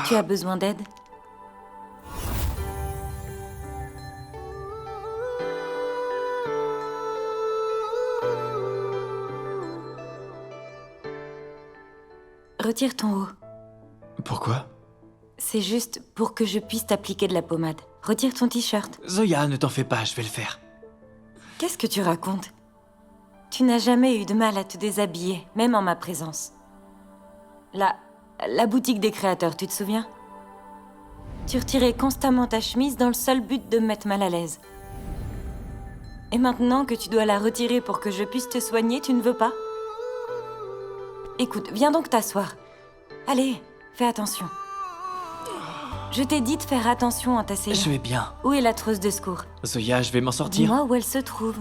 Tu as besoin d'aide? Retire ton haut. Pourquoi? C'est juste pour que je puisse t'appliquer de la pommade. Retire ton t-shirt. Zoya, ne t'en fais pas, je vais le faire. Qu'est-ce que tu racontes? Tu n'as jamais eu de mal à te déshabiller, même en ma présence. La boutique des créateurs, tu te souviens? Tu retirais constamment ta chemise dans le seul but de me mettre mal à l'aise. Et maintenant que tu dois la retirer pour que je puisse te soigner, tu ne veux pas? Écoute, viens donc t'asseoir. Allez, fais attention. Je t'ai dit de faire attention en t'asseyant. Je vais bien. Où est la trousse de secours? Zoya, je vais m'en sortir. Dis-moi où elle se trouve.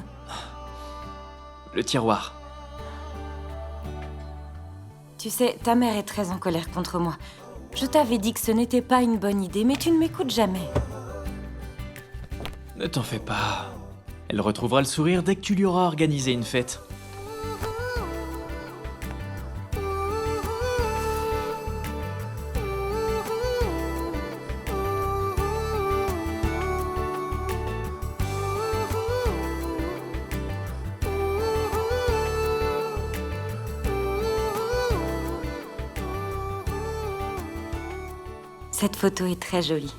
Le tiroir. Tu sais, ta mère est très en colère contre moi. Je t'avais dit que ce n'était pas une bonne idée, mais tu ne m'écoutes jamais. Ne t'en fais pas. Elle retrouvera le sourire dès que tu lui auras organisé une fête. Cette photo est très jolie.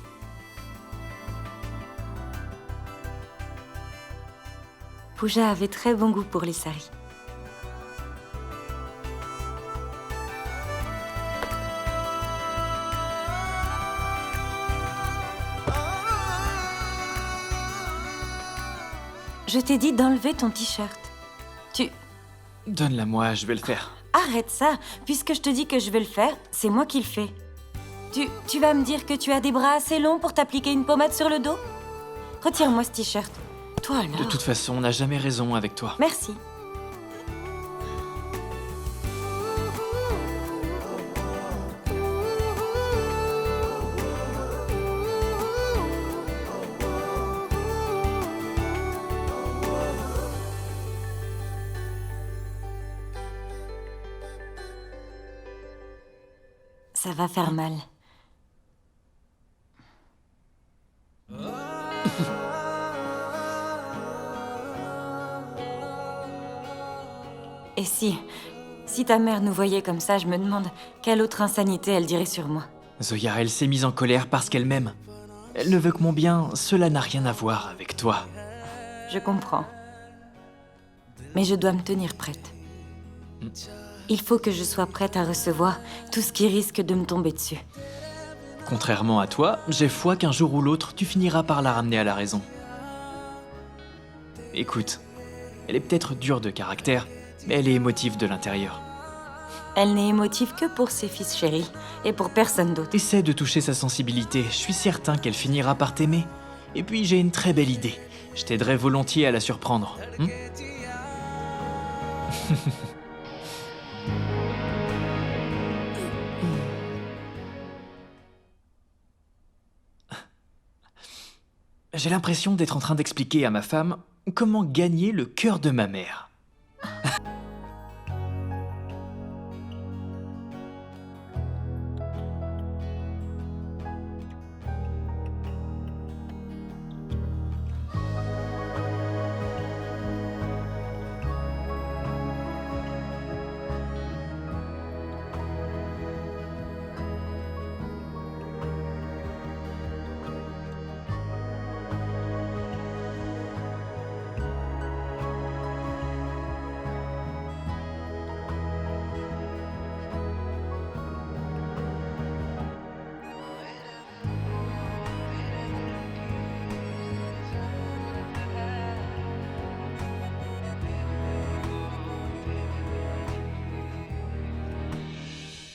Pooja avait très bon goût pour les saris. Je t'ai dit d'enlever ton t-shirt. Donne-la-moi, je vais le faire. Arrête ça. Puisque je te dis que je vais le faire, c'est moi qui le fais. Tu vas me dire que tu as des bras assez longs pour t'appliquer une pommade sur le dos? Retire-moi ce t-shirt. Toi alors. De toute façon, on n'a jamais raison avec toi. Merci. Ça va faire mal. Et si ta mère nous voyait comme ça, je me demande quelle autre insanité elle dirait sur moi. Zoya, elle s'est mise en colère parce qu'elle m'aime. Elle ne veut que mon bien, cela n'a rien à voir avec toi. Je comprends. Mais je dois me tenir prête. Il faut que je sois prête à recevoir tout ce qui risque de me tomber dessus. Contrairement à toi, j'ai foi qu'un jour ou l'autre, tu finiras par la ramener à la raison. Écoute, elle est peut-être dure de caractère, mais elle est émotive de l'intérieur. Elle n'est émotive que pour ses fils chéris, et pour personne d'autre. Essaie de toucher sa sensibilité, je suis certain qu'elle finira par t'aimer. Et puis j'ai une très belle idée, je t'aiderai volontiers à la surprendre. J'ai l'impression d'être en train d'expliquer à ma femme comment gagner le cœur de ma mère.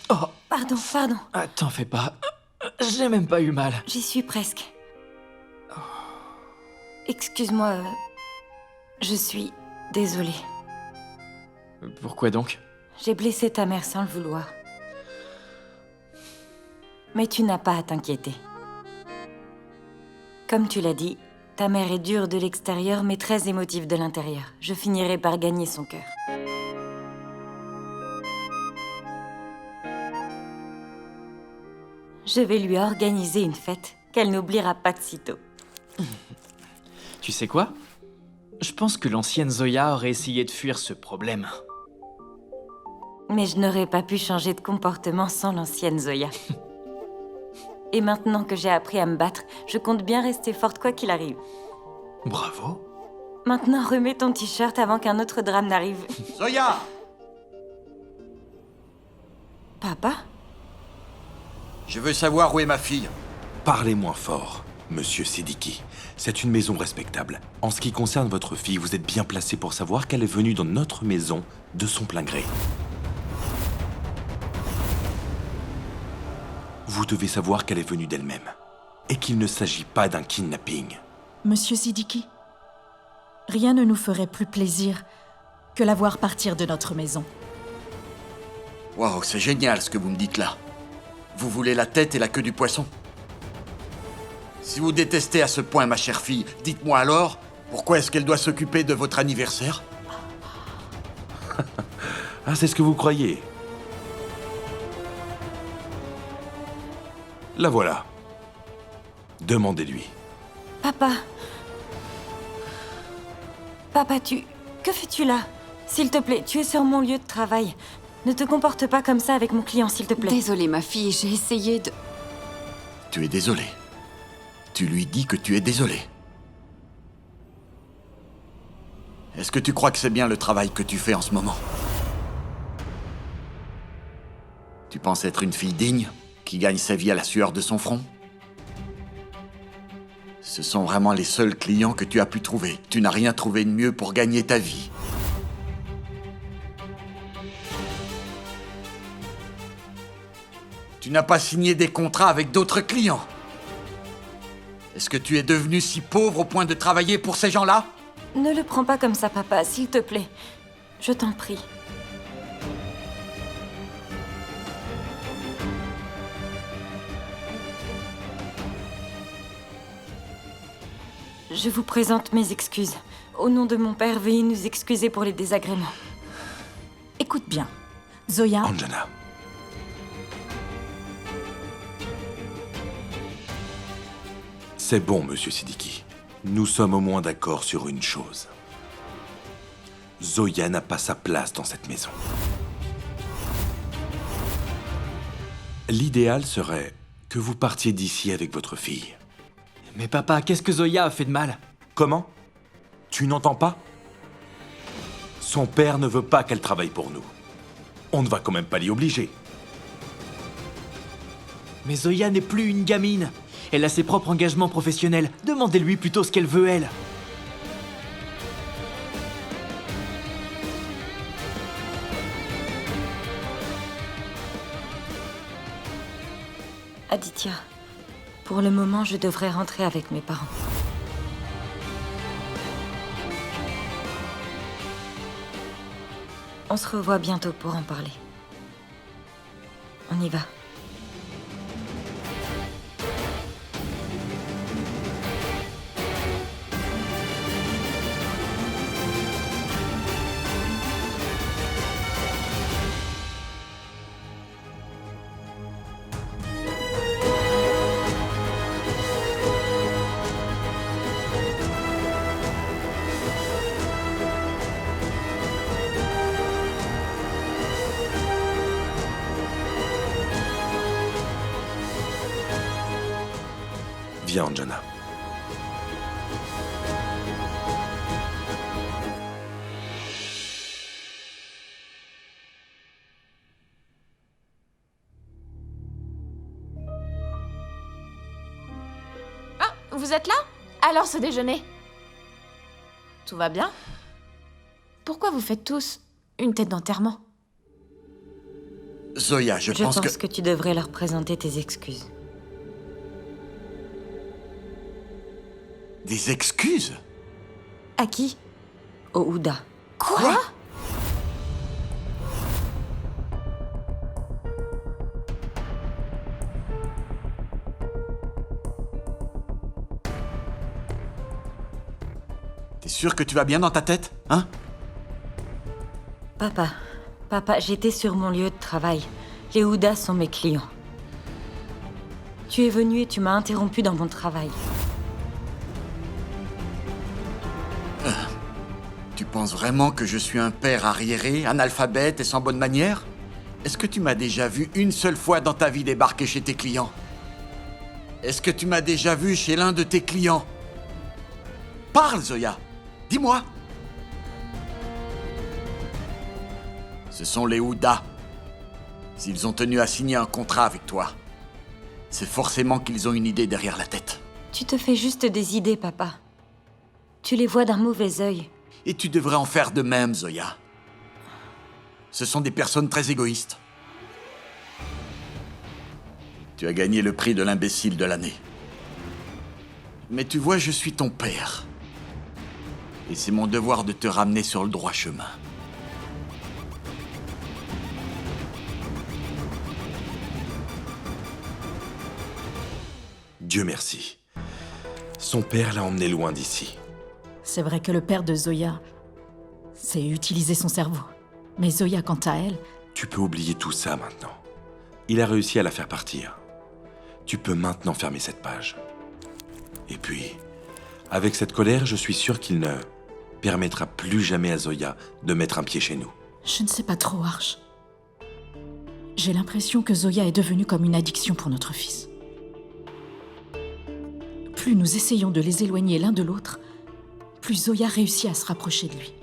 Oh, Pardon. t'en fais pas. J'ai même pas eu mal. J'y suis presque. Excuse-moi, je suis désolée. Pourquoi donc? J'ai blessé ta mère sans le vouloir. Mais tu n'as pas à t'inquiéter. Comme tu l'as dit, ta mère est dure de l'extérieur mais très émotive de l'intérieur. Je finirai par gagner son cœur. Je vais lui organiser une fête qu'elle n'oubliera pas de sitôt. Tu sais quoi? Je pense que l'ancienne Zoya aurait essayé de fuir ce problème. Mais je n'aurais pas pu changer de comportement sans l'ancienne Zoya. Et maintenant que j'ai appris à me battre, je compte bien rester forte quoi qu'il arrive. Bravo. Maintenant, remets ton t-shirt avant qu'un autre drame n'arrive. Zoya! Papa? Je veux savoir où est ma fille. Parlez moins fort, monsieur Siddiqui. C'est une maison respectable. En ce qui concerne votre fille, vous êtes bien placé pour savoir qu'elle est venue dans notre maison de son plein gré. Vous devez savoir qu'elle est venue d'elle-même. Et qu'il ne s'agit pas d'un kidnapping. Monsieur Siddiqui, rien ne nous ferait plus plaisir que la voir partir de notre maison. Waouh, c'est génial ce que vous me dites là. Vous voulez la tête et la queue du poisson? Si vous détestez à ce point ma chère fille, dites-moi alors, pourquoi est-ce qu'elle doit s'occuper de votre anniversaire? Ah, c'est ce que vous croyez. La voilà. Demandez-lui. Papa. Papa, que fais-tu là? S'il te plaît, tu es sur mon lieu de travail. Ne te comporte pas comme ça avec mon client, s'il te plaît. Désolée, ma fille, j'ai essayé de... Tu es désolé. Tu lui dis que tu es désolé. Est-ce que tu crois que c'est bien le travail que tu fais en ce moment? Tu penses être une fille digne, qui gagne sa vie à la sueur de son front? Ce sont vraiment les seuls clients que tu as pu trouver. Tu n'as rien trouvé de mieux pour gagner ta vie. Tu n'as pas signé des contrats avec d'autres clients. Est-ce que tu es devenu si pauvre au point de travailler pour ces gens-là? Ne le prends pas comme ça, papa, s'il te plaît. Je t'en prie. Je vous présente mes excuses. Au nom de mon père, veuillez nous excuser pour les désagréments. Écoute bien, Zoya... Anjana. C'est bon, monsieur Siddiqui. Nous sommes au moins d'accord sur une chose. Zoya n'a pas sa place dans cette maison. L'idéal serait que vous partiez d'ici avec votre fille. Mais papa, qu'est-ce que Zoya a fait de mal? Comment? Tu n'entends pas? Son père ne veut pas qu'elle travaille pour nous. On ne va quand même pas l'y obliger. Mais Zoya n'est plus une gamine. Elle a ses propres engagements professionnels. Demandez-lui plutôt ce qu'elle veut, elle. Aditya, pour le moment, je devrais rentrer avec mes parents. On se revoit bientôt pour en parler. On y va. Viens, Anjana. Ah, vous êtes là? Alors ce déjeuner? Tout va bien? Pourquoi vous faites tous une tête d'enterrement? Zoya, je Je pense pense que tu devrais leur présenter tes excuses. Des excuses? À qui? Au Houda. Quoi? T'es sûr que tu vas bien dans ta tête, hein? Papa, j'étais sur mon lieu de travail. Les Houdas sont mes clients. Tu es venu et tu m'as interrompu dans mon travail. Tu penses vraiment que je suis un père arriéré, analphabète et sans bonne manière? Est-ce que tu m'as déjà vu une seule fois dans ta vie débarquer chez tes clients? Est-ce que tu m'as déjà vu chez l'un de tes clients? Parle, Zoya! Dis-moi! Ce sont les Houda. S'ils ont tenu à signer un contrat avec toi, c'est forcément qu'ils ont une idée derrière la tête. Tu te fais juste des idées, papa. Tu les vois d'un mauvais œil. Et tu devrais en faire de même, Zoya. Ce sont des personnes très égoïstes. Tu as gagné le prix de l'imbécile de l'année. Mais tu vois, je suis ton père. Et c'est mon devoir de te ramener sur le droit chemin. Dieu merci. Son père l'a emmené loin d'ici. C'est vrai que le père de Zoya sait utiliser son cerveau. Mais Zoya, quant à elle, Tu peux oublier tout ça maintenant. Il a réussi à la faire partir. Tu peux maintenant fermer cette page. Et puis, avec cette colère, je suis sûr qu'il ne permettra plus jamais à Zoya de mettre un pied chez nous. je ne sais pas trop, Arch. J'ai l'impression que Zoya est devenue comme une addiction pour notre fils. Plus nous essayons de les éloigner l'un de l'autre, plus Zoya réussit à se rapprocher de lui.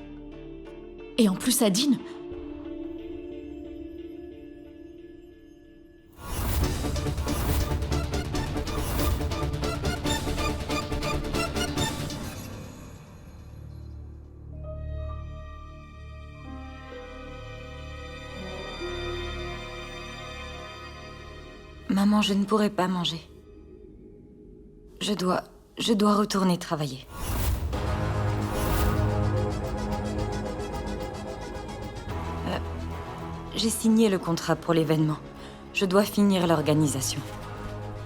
Et en plus, Adine... Maman, je ne pourrai pas manger. Je dois retourner travailler. J'ai signé le contrat pour l'événement. Je dois finir l'organisation.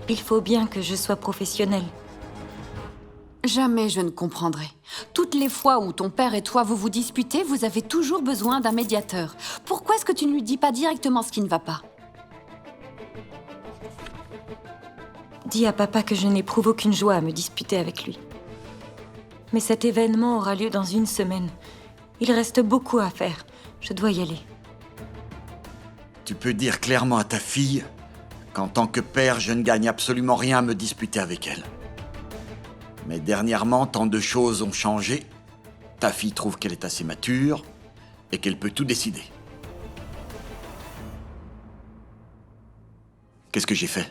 Il faut bien que je sois professionnelle. Jamais je ne comprendrai. Toutes les fois où ton père et toi vous vous disputez, vous avez toujours besoin d'un médiateur. Pourquoi est-ce que tu ne lui dis pas directement ce qui ne va pas? Dis à papa que je n'éprouve aucune joie à me disputer avec lui. Mais cet événement aura lieu dans une semaine. Il reste beaucoup à faire. Je dois y aller. Tu peux dire clairement à ta fille qu'en tant que père, je ne gagne absolument rien à me disputer avec elle. Mais dernièrement, tant de choses ont changé. Ta fille trouve qu'elle est assez mature et qu'elle peut tout décider. Qu'est-ce que j'ai fait?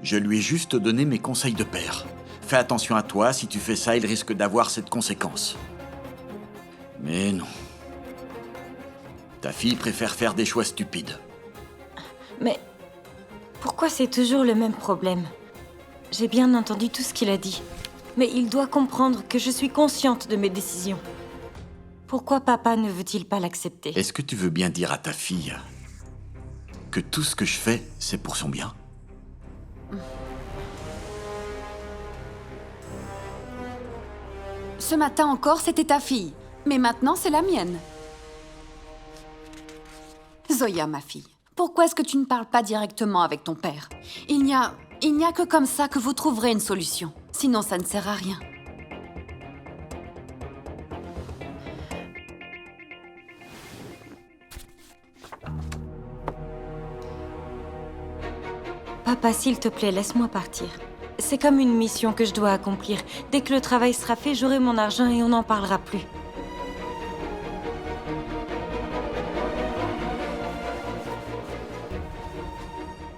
Je lui ai juste donné mes conseils de père. Fais attention à toi, si tu fais ça, il risque d'avoir cette conséquence. Mais non. Ta fille préfère faire des choix stupides. Mais pourquoi c'est toujours le même problème? J'ai bien entendu tout ce qu'il a dit. Mais il doit comprendre que je suis consciente de mes décisions. Pourquoi papa ne veut-il pas l'accepter? Est-ce que tu veux bien dire à ta fille que tout ce que je fais, c'est pour son bien? Ce matin encore, c'était ta fille. Mais maintenant, c'est la mienne. Zoya, ma fille, pourquoi est-ce que tu ne parles pas directement avec ton père? Il n'y a que comme ça que vous trouverez une solution. Sinon, ça ne sert à rien. Papa, s'il te plaît, laisse-moi partir. C'est comme une mission que je dois accomplir. Dès que le travail sera fait, j'aurai mon argent et on n'en parlera plus.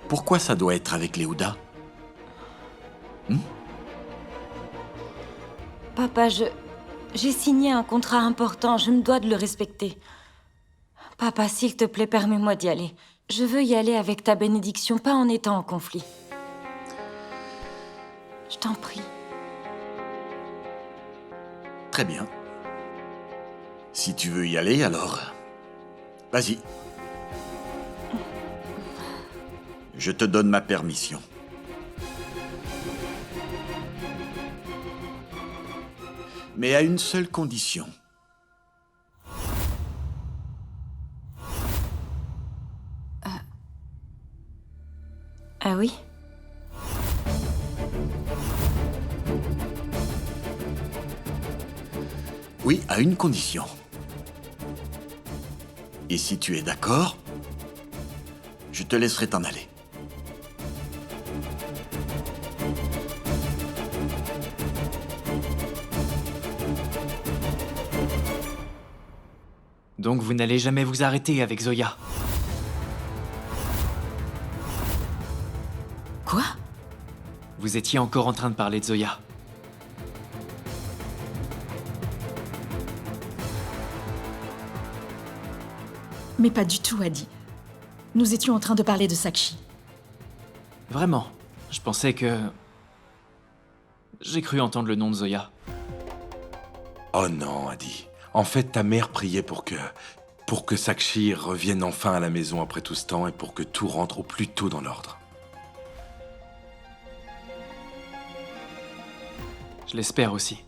Pourquoi ça doit être avec les Houda? Papa, j'ai signé un contrat important, je me dois de le respecter. Papa, s'il te plaît, permets-moi d'y aller. Je veux y aller avec ta bénédiction, pas en étant en conflit. Je t'en prie. Très bien. Si tu veux y aller, alors... Vas-y. Je te donne ma permission. Mais à une seule condition. Ah oui? Oui, à une condition. Et si tu es d'accord, je te laisserai t'en aller. Donc vous n'allez jamais vous arrêter avec Zoya. Quoi? Vous étiez encore en train de parler de Zoya. Mais pas du tout, Adi. Nous étions en train de parler de Sakshi. Vraiment, je pensais que... J'ai cru entendre le nom de Zoya. Oh non, Adi. En fait, ta mère priait pour que Sakshi revienne enfin à la maison après tout ce temps et pour que tout rentre au plus tôt dans l'ordre. Je l'espère aussi.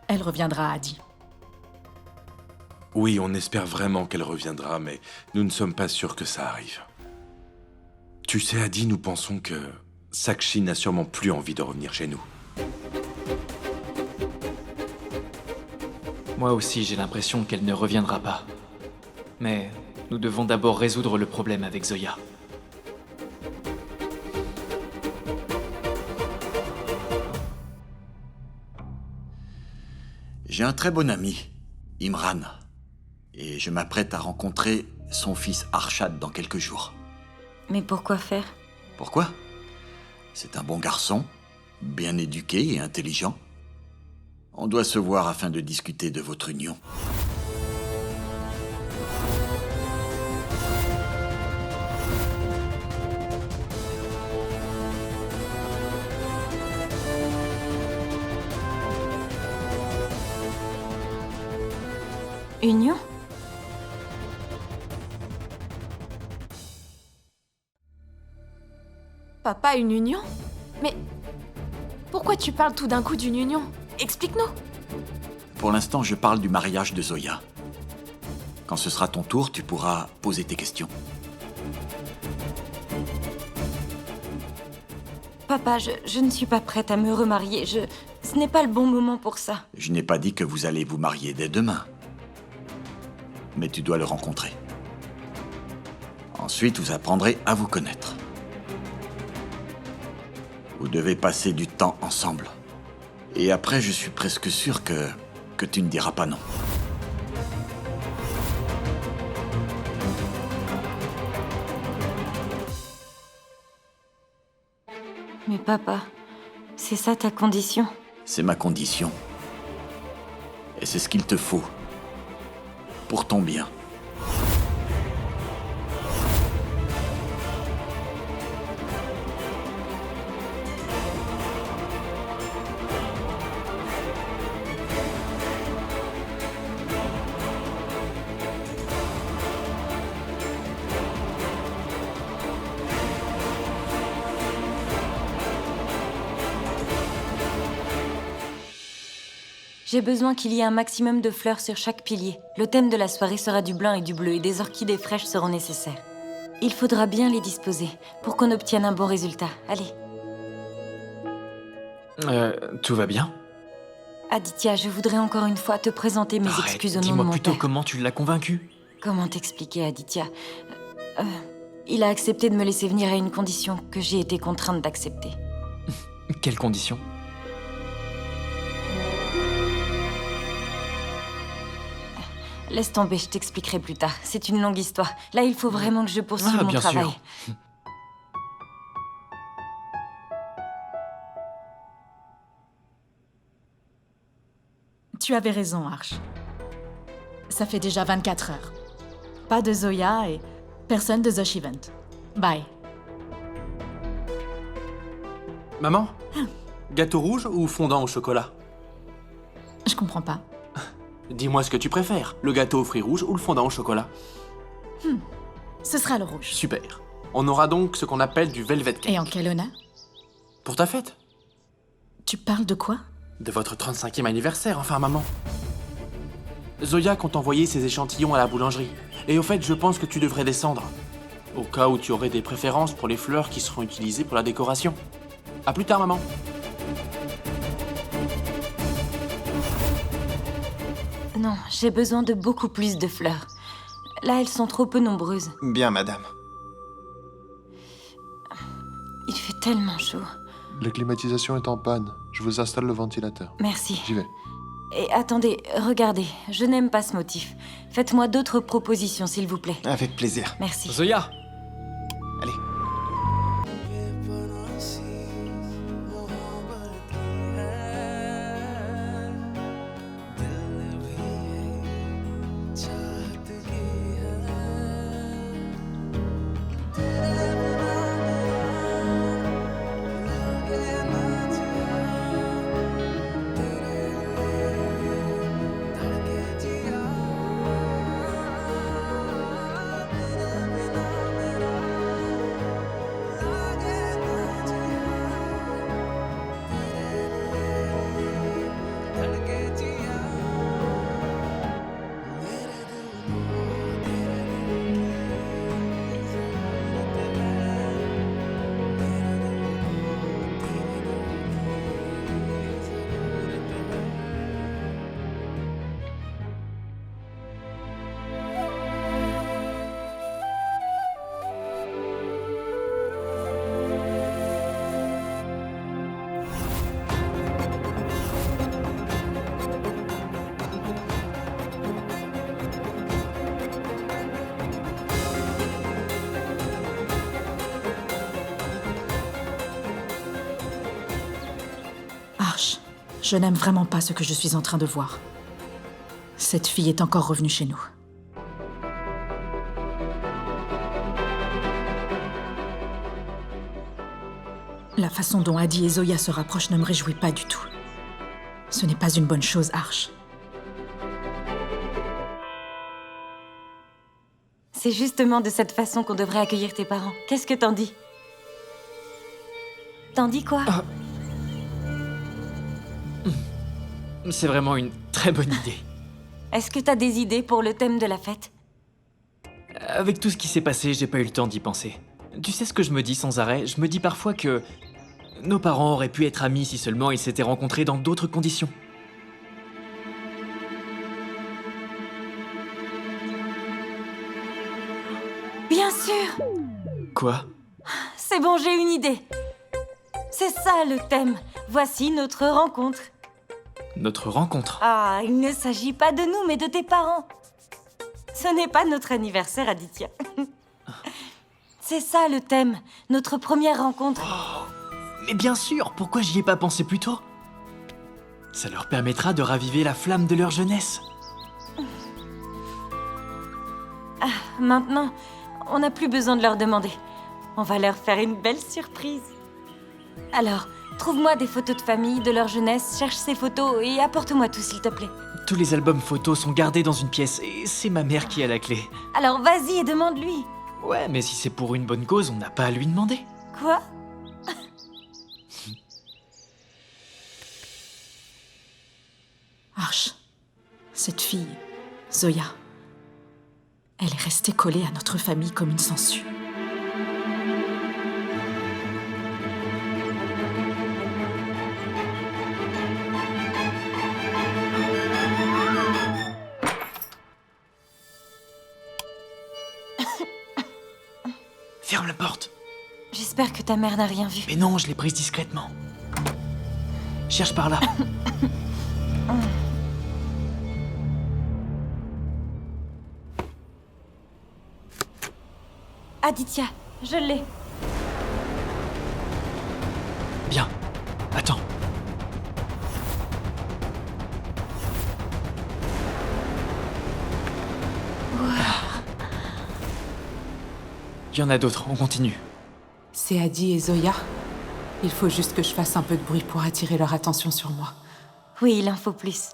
Elle reviendra, Adi. Oui, on espère vraiment qu'elle reviendra, mais nous ne sommes pas sûrs que ça arrive. Tu sais, Adi, nous pensons que Sakshi n'a sûrement plus envie de revenir chez nous. Moi aussi, j'ai l'impression qu'elle ne reviendra pas. Mais nous devons d'abord résoudre le problème avec Zoya. J'ai un très bon ami, Imran. Et je m'apprête à rencontrer son fils Arshad dans quelques jours. Mais pourquoi faire? Pourquoi? C'est un bon garçon, bien éduqué et intelligent. On doit se voir afin de discuter de votre union. Union? Papa, une union? Mais pourquoi tu parles tout d'un coup d'une union? Explique-nous. Pour l'instant, je parle du mariage de Zoya. Quand ce sera ton tour, tu pourras poser tes questions. Papa, je ne suis pas prête à me remarier. Ce n'est pas le bon moment pour ça. Je n'ai pas dit que vous allez vous marier dès demain. Mais tu dois le rencontrer. Ensuite, vous apprendrez à vous connaître. Vous devez passer du temps ensemble. Et après, je suis presque sûr que tu ne diras pas non. Mais papa, c'est ça ta condition? C'est ma condition. Et c'est ce qu'il te faut. Pour ton bien. J'ai besoin qu'il y ait un maximum de fleurs sur chaque pilier. Le thème de la soirée sera du blanc et du bleu et des orchidées fraîches seront nécessaires. Il faudra bien les disposer pour qu'on obtienne un bon résultat. Allez. Tout va bien? Aditya, je voudrais encore une fois te présenter mes Arrête, excuses au nom de dis-moi mon plutôt père. comment tu l'as convaincu. Comment t'expliquer, Aditya? Il a accepté de me laisser venir à une condition que j'ai été contrainte d'accepter. Quelles conditions? Laisse tomber, je t'expliquerai plus tard. C'est une longue histoire. Là, il faut vraiment que je poursuive mon bien travail. sûr. Tu avais raison, Arch. Ça fait déjà 24 heures. Pas de Zoya et personne de The Event. Bye. Maman, gâteau rouge ou fondant au chocolat? Je comprends pas. Dis-moi ce que tu préfères, le gâteau aux fruits rouges ou le fondant au chocolat? Ce sera le rouge. Super. On aura donc ce qu'on appelle du velvet cake. Et en quel honneur? Pour ta fête? Tu parles de quoi? De votre 35e anniversaire, enfin, maman. Zoya compte envoyer ses échantillons à la boulangerie. Et au fait, je pense que tu devrais descendre. Au cas où tu aurais des préférences pour les fleurs qui seront utilisées pour la décoration. À plus tard, maman. Non, j'ai besoin de beaucoup plus de fleurs. Là, elles sont trop peu nombreuses. Bien, madame. Il fait tellement chaud. La climatisation est en panne. Je vous installe le ventilateur. Merci. J'y vais. Et attendez, regardez, je n'aime pas ce motif. Faites-moi d'autres propositions, s'il vous plaît. Avec plaisir. Merci. Zoya! Allez. Arch, je n'aime vraiment pas ce que je suis en train de voir. Cette fille est encore revenue chez nous. La façon dont Adi et Zoya se rapprochent ne me réjouit pas du tout. Ce n'est pas une bonne chose, Arch. C'est justement de cette façon qu'on devrait accueillir tes parents. Qu'est-ce que t'en dis? T'en dis quoi? C'est vraiment une très bonne idée. Est-ce que t'as des idées pour le thème de la fête? Avec tout ce qui s'est passé, j'ai pas eu le temps d'y penser. Tu sais ce que je me dis sans arrêt? Je me dis parfois que nos parents auraient pu être amis si seulement ils s'étaient rencontrés dans d'autres conditions. Bien sûr! Quoi? C'est bon, j'ai une idée. C'est ça le thème. Voici notre rencontre. Notre rencontre? Ah, il ne s'agit pas de nous, mais de tes parents. Ce n'est pas notre anniversaire, Aditya. C'est ça le thème, notre première rencontre. Mais bien sûr, pourquoi j'y ai pas pensé plus tôt? Ça leur permettra de raviver la flamme de leur jeunesse. Maintenant, on n'a plus besoin de leur demander. On va leur faire une belle surprise. Alors, trouve-moi des photos de famille, de leur jeunesse, cherche ces photos et apporte-moi tout, s'il te plaît. Tous les albums photos sont gardés dans une pièce et c'est ma mère qui a la clé. Alors vas-y et demande-lui. Ouais, mais si c'est pour une bonne cause, on n'a pas à lui demander. Quoi? Arch, cette fille, Zoya, elle est restée collée à notre famille comme une sangsue. Ferme la porte. J'espère que ta mère n'a rien vu. Mais non, je l'ai prise discrètement. Cherche par là. Aditya, je l'ai. Bien. Attends. Il y en a d'autres, on continue. C'est Adi et Zoya. Il faut juste que je fasse un peu de bruit pour attirer leur attention sur moi. Oui, il en faut plus.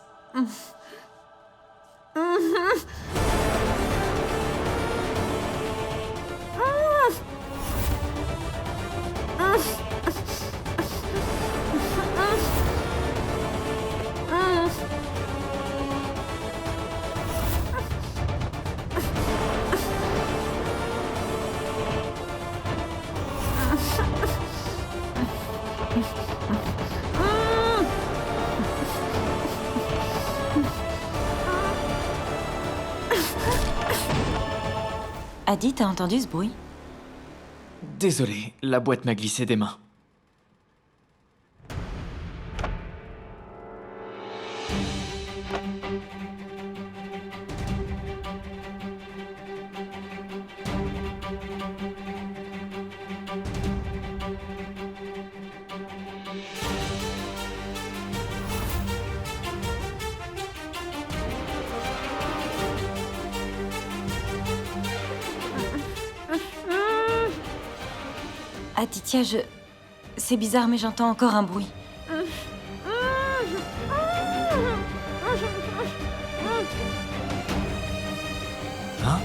Adi, t'as entendu ce bruit? Désolé, la boîte m'a glissé des mains. Aditya, c'est bizarre, mais j'entends encore un bruit. Hein?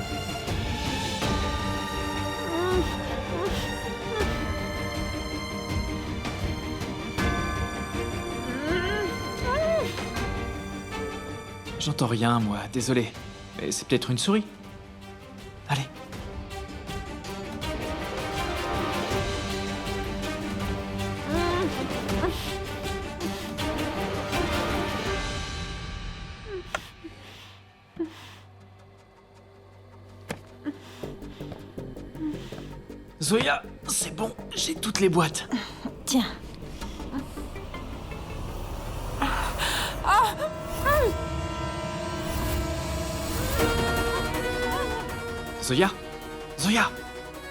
J'entends rien, moi, désolé. Mais c'est peut-être une souris. Allez. Zoya, c'est bon, j'ai toutes les boîtes. Tiens. Zoya, Zoya,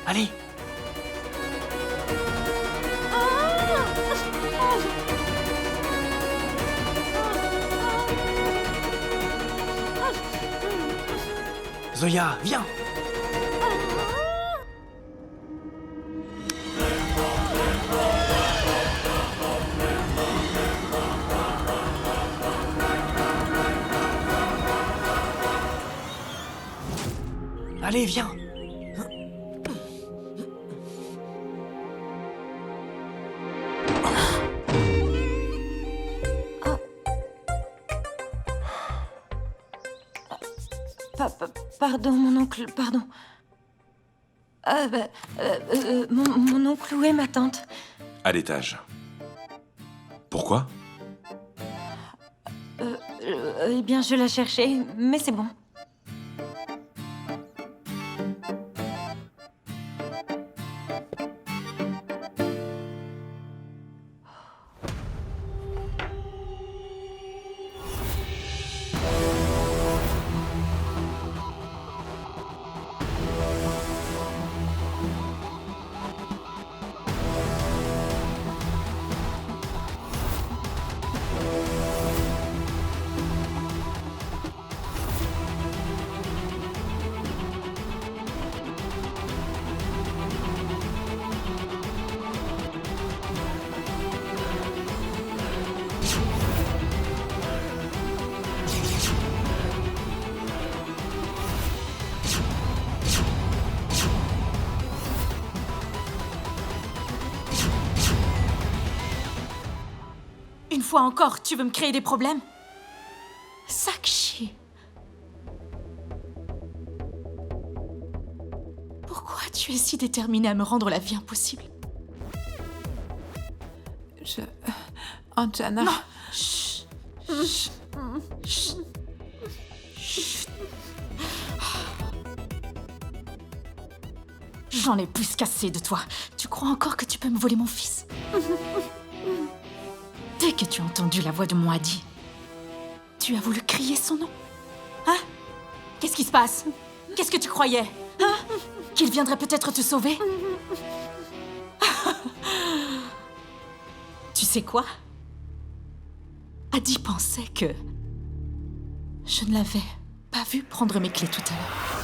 allez. Zoya, viens. Allez, viens. Pardon, mon oncle, pardon. Mon oncle, où est ma tante? À l'étage. Pourquoi? Eh bien, je la cherchais, mais c'est bon. Une fois encore, tu veux me créer des problèmes? Sakshi. Pourquoi tu es si déterminée à me rendre la vie impossible? Anjana. Non. Chut. Chut. Chut. Chut. J'en ai plus qu'assez de toi. Tu crois encore que tu peux me voler mon fils? Dès que tu as entendu la voix de mon Adi, tu as voulu crier son nom. Hein? Qu'est-ce qui se passe? Qu'est-ce que tu croyais? Hein? Qu'il viendrait peut-être te sauver? Tu sais quoi? Adi pensait que je ne l'avais pas vu prendre mes clés tout à l'heure.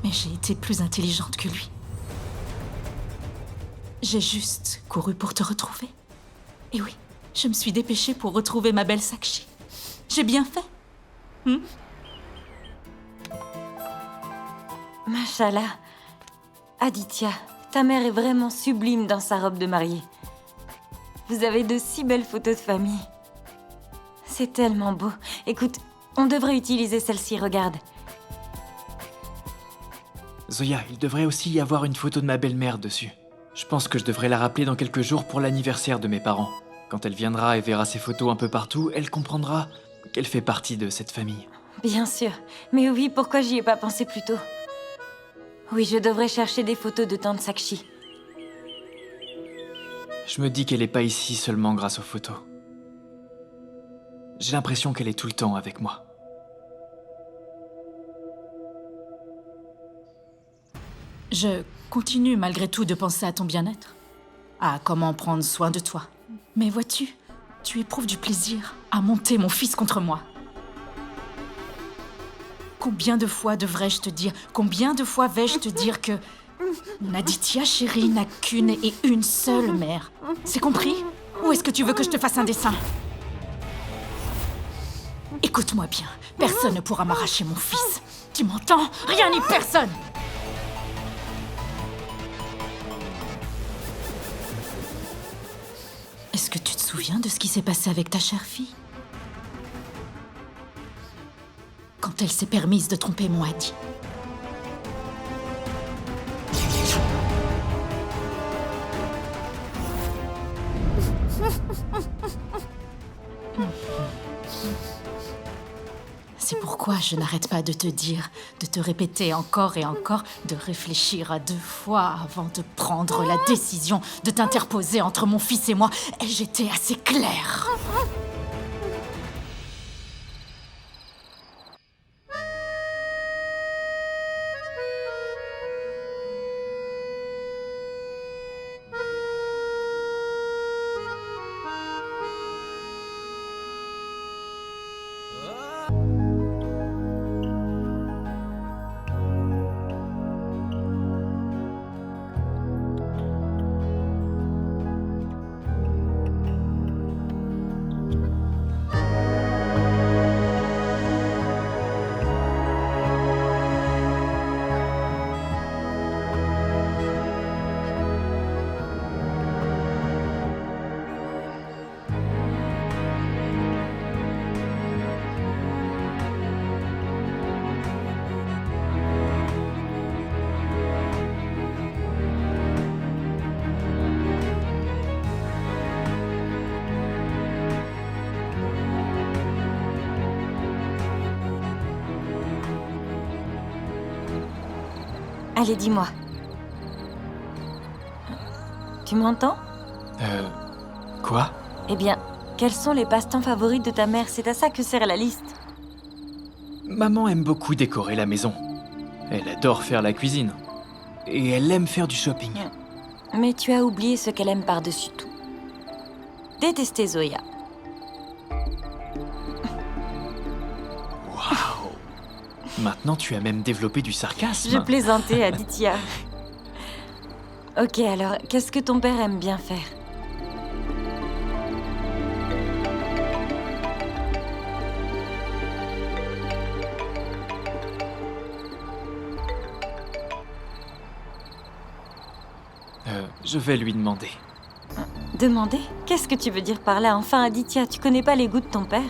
Mais j'ai été plus intelligente que lui. J'ai juste couru pour te retrouver. Et oui, je me suis dépêchée pour retrouver ma belle Sakshi. J'ai bien fait. Mashallah. Aditya, ta mère est vraiment sublime dans sa robe de mariée. Vous avez de si belles photos de famille. C'est tellement beau. Écoute, on devrait utiliser celle-ci, regarde. Zoya, il devrait aussi y avoir une photo de ma belle-mère dessus. Je pense que je devrais la rappeler dans quelques jours pour l'anniversaire de mes parents. Quand elle viendra et verra ces photos un peu partout, elle comprendra qu'elle fait partie de cette famille. Bien sûr. Mais oui, pourquoi j'y ai pas pensé plus tôt? Oui, je devrais chercher des photos de tante Sakshi. Je me dis qu'elle n'est pas ici seulement grâce aux photos. J'ai l'impression qu'elle est tout le temps avec moi. Je continue malgré tout de penser à ton bien-être, à comment prendre soin de toi. Mais vois-tu, tu éprouves du plaisir à monter mon fils contre moi. Combien de fois devrais-je te dire, combien de fois vais-je te dire que mon Aditya chérie n'a qu'une et une seule mère? C'est compris? Ou est-ce que tu veux que je te fasse un dessin? Écoute-moi bien, personne ne pourra m'arracher mon fils. Tu m'entends? Rien ni personne! Est-ce que tu te souviens de ce qui s'est passé avec ta chère fille? Quand elle s'est permise de tromper mon Adi. C'est pourquoi je n'arrête pas de te dire, de te répéter encore et encore, de réfléchir à 2 fois avant de prendre la décision de t'interposer entre mon fils et moi. Ai-je été assez claire? Allez, dis-moi. Tu m'entends? Quoi? Eh bien, quels sont les passe-temps favoris de ta mère? C'est à ça que sert la liste. Maman aime beaucoup décorer la maison. Elle adore faire la cuisine. Et elle aime faire du shopping. Mais tu as oublié ce qu'elle aime par-dessus tout. Détester Zoya. Waouh! Maintenant, tu as même développé du sarcasme. Je plaisantais, Aditya. Ok, alors, qu'est-ce que ton père aime bien faire? Je vais lui demander. Demander? Qu'est-ce que tu veux dire par là? Enfin, Aditya, tu connais pas les goûts de ton père?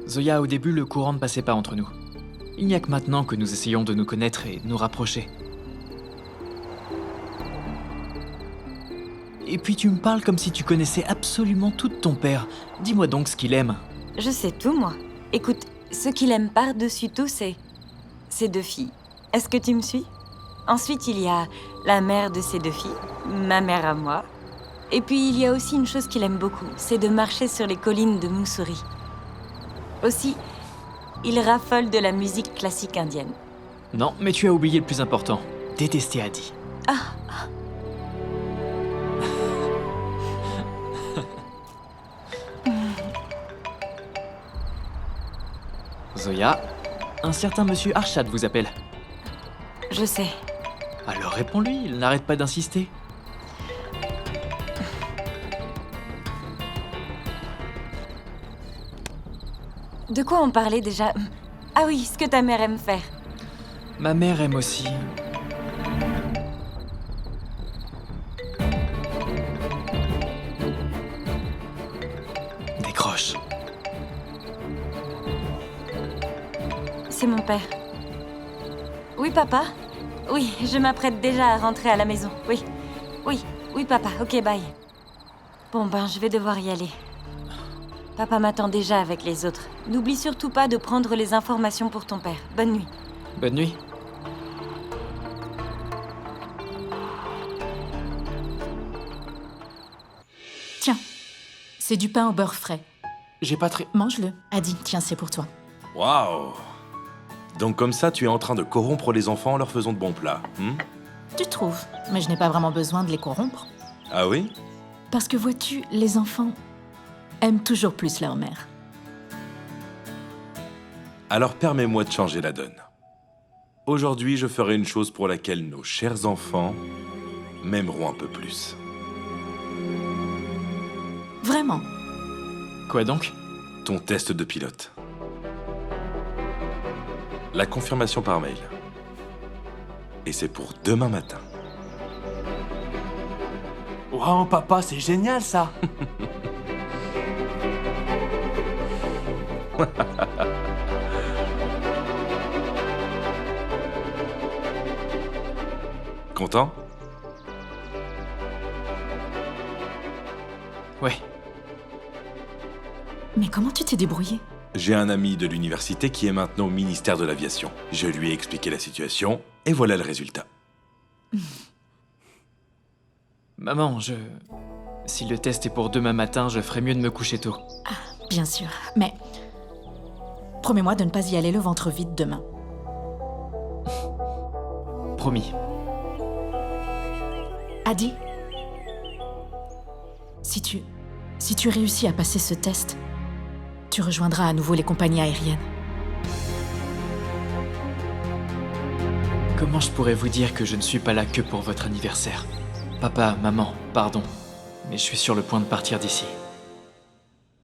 Zoya, au début, le courant ne passait pas entre nous. Il n'y a que maintenant que nous essayons de nous connaître et nous rapprocher. Et puis tu me parles comme si tu connaissais absolument tout de ton père. Dis-moi donc ce qu'il aime. Je sais tout, moi. Écoute, ce qu'il aime par-dessus tout, c'est ses 2 filles. Est-ce que tu me suis? Ensuite, il y a la mère de ses 2 filles, ma mère à moi. Et puis, il y a aussi une chose qu'il aime beaucoup, c'est de marcher sur les collines de Mussoorie. Aussi, il raffole de la musique classique indienne. Non, mais tu as oublié le plus important. Détester Adi. Zoya, un certain monsieur Arshad vous appelle. Je sais. Alors réponds-lui, il n'arrête pas d'insister. De quoi on parlait déjà? Ah oui, ce que ta mère aime faire. Ma mère aime aussi. Décroche. C'est mon père. Oui, papa? Oui, je m'apprête déjà à rentrer à la maison. Oui. Oui, papa. Ok, bye. Bon ben, je vais devoir y aller. Papa m'attend déjà avec les autres. N'oublie surtout pas de prendre les informations pour ton père. Bonne nuit. Bonne nuit. Tiens, c'est du pain au beurre frais. J'ai pas très... Mange-le. Adi, tiens, c'est pour toi. Waouh! Donc comme ça, tu es en train de corrompre les enfants en leur faisant de bons plats, Tu trouves, mais je n'ai pas vraiment besoin de les corrompre. Ah oui? Parce que vois-tu, les enfants aiment toujours plus leur mère. Alors permets-moi de changer la donne. Aujourd'hui, je ferai une chose pour laquelle nos chers enfants m'aimeront un peu plus. Vraiment. Quoi donc? Ton test de pilote. La confirmation par mail. Et c'est pour demain matin. Waouh, papa, c'est génial, ça. Content? Ouais. Mais comment tu t'es débrouillé? J'ai un ami de l'université qui est maintenant au ministère de l'Aviation. Je lui ai expliqué la situation, et voilà le résultat. Maman, si le test est pour demain matin, je ferais mieux de me coucher tôt. Bien sûr, mais promets-moi de ne pas y aller le ventre vide demain. Promis. Adi, si tu réussis à passer ce test, tu rejoindras à nouveau les compagnies aériennes. Comment je pourrais vous dire que je ne suis pas là que pour votre anniversaire? Papa, maman, pardon, mais je suis sur le point de partir d'ici.